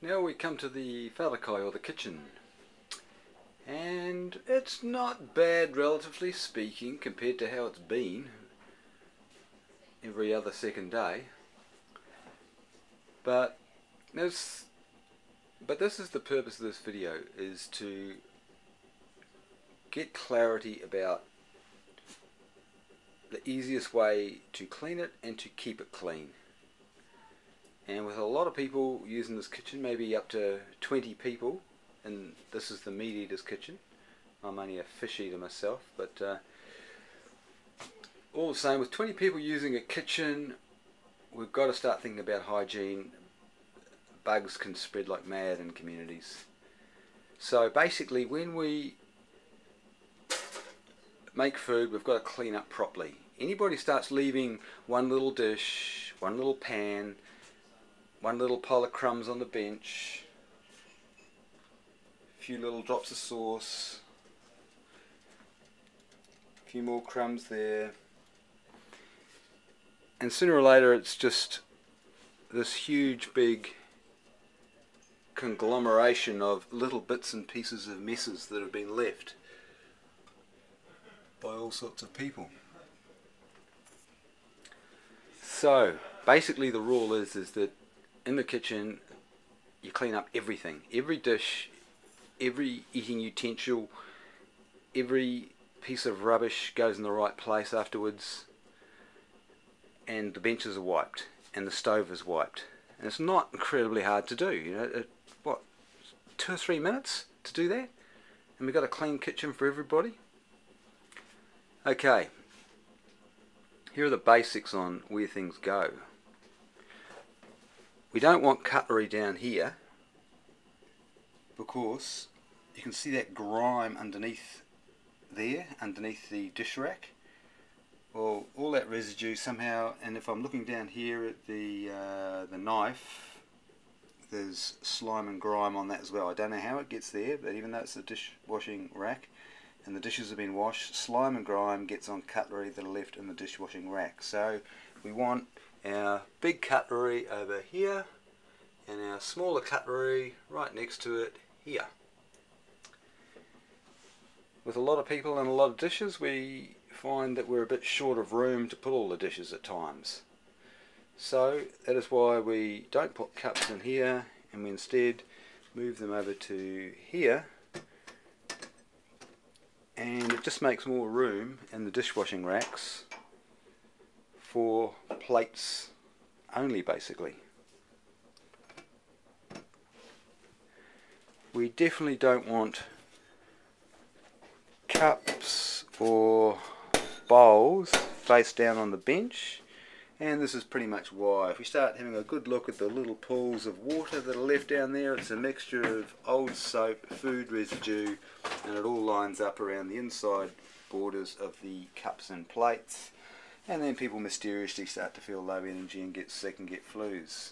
Now we come to the whārakai, or the kitchen, and it's not bad relatively speaking compared to how it's been every other second day, but this is the purpose of this video, is to get clarity about the easiest way to clean it and to keep it clean. And with a lot of people using this kitchen, maybe up to 20 people, and this is the meat eater's kitchen. I'm only a fish eater myself, but all the same, with 20 people using a kitchen, we've got to start thinking about hygiene. Bugs can spread like mad in communities. So basically, when we make food, we've got to clean up properly. Anybody starts leaving one little dish, one little pan, one little pile of crumbs on the bench, a few little drops of sauce, a few more crumbs there, and sooner or later it's just this huge big conglomeration of little bits and pieces of messes that have been left by all sorts of people. So basically the rule is that in the kitchen you clean up everything, every dish, every eating utensil, every piece of rubbish goes in the right place afterwards, and the benches are wiped and the stove is wiped. And it's not incredibly hard to do, you know, what, 2 or 3 minutes to do that, and we've got a clean kitchen for everybody. Okay, here are the basics on where things go. We don't want cutlery down here, because you can see that grime underneath there, underneath the dish rack. Well, all that residue somehow, and if I'm looking down here at the knife, there's slime and grime on that as well. I don't know how it gets there, but even though it's a dishwashing rack and the dishes have been washed, slime and grime gets on cutlery that are left in the dishwashing rack. So we want our big cutlery over here and our smaller cutlery right next to it here. With a lot of people and a lot of dishes, we find that we're a bit short of room to put all the dishes at times. So that is why we don't put cups in here, and we instead move them over to here, and it just makes more room in the dishwashing racks for plates only, basically. We definitely don't want cups or bowls face down on the bench, and this is pretty much why. If we start having a good look at the little pools of water that are left down there, it's a mixture of old soap, food residue, and it all lines up around the inside borders of the cups and plates, and then people mysteriously start to feel low energy and get sick and get flus.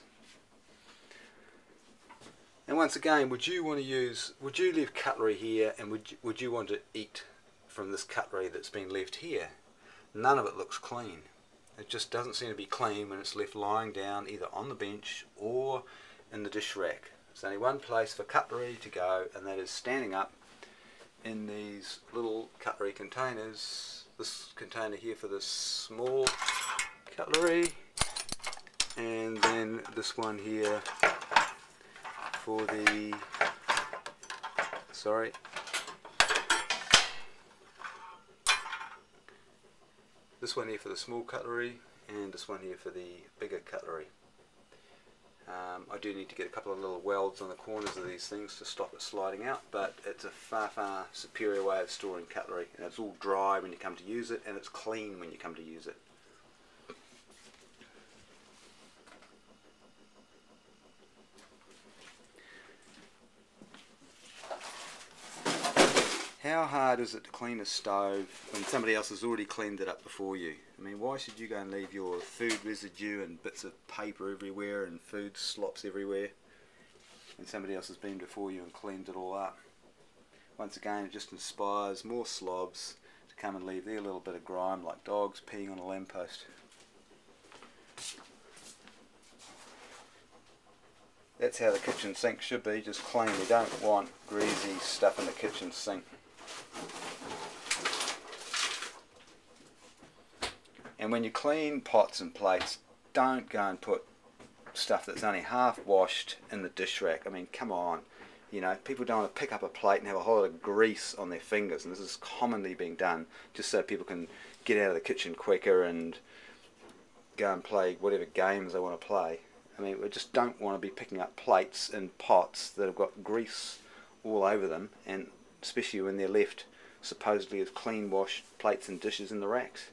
And once again, would you leave cutlery here, and would you want to eat from this cutlery that's been left here? None of it looks clean. It just doesn't seem to be clean when it's left lying down either on the bench or in the dish rack. There's only one place for cutlery to go, and that is standing up in these little cutlery containers. This container here for this small cutlery, and then this one here for the, this one here for the small cutlery, and this one here for the bigger cutlery. I do need to get a couple of little welds on the corners of these things to stop it sliding out, but it's a far, far superior way of storing cutlery, and it's all dry when you come to use it, and it's clean when you come to use it. How hard is it to clean a stove when somebody else has already cleaned it up before you? I mean, why should you go and leave your food residue and bits of paper everywhere and food slops everywhere when somebody else has been before you and cleaned it all up? Once again, it just inspires more slobs to come and leave their little bit of grime, like dogs peeing on a lamppost. That's how the kitchen sink should be, just clean. We don't want greasy stuff in the kitchen sink. And when you clean pots and plates, don't go and put stuff that's only half washed in the dish rack. I mean, come on. You know, people don't want to pick up a plate and have a whole lot of grease on their fingers, and this is commonly being done just so people can get out of the kitchen quicker and go and play whatever games they want to play. I mean, we just don't want to be picking up plates and pots that have got grease all over them, and especially when they're left supposedly as clean washed plates and dishes in the racks.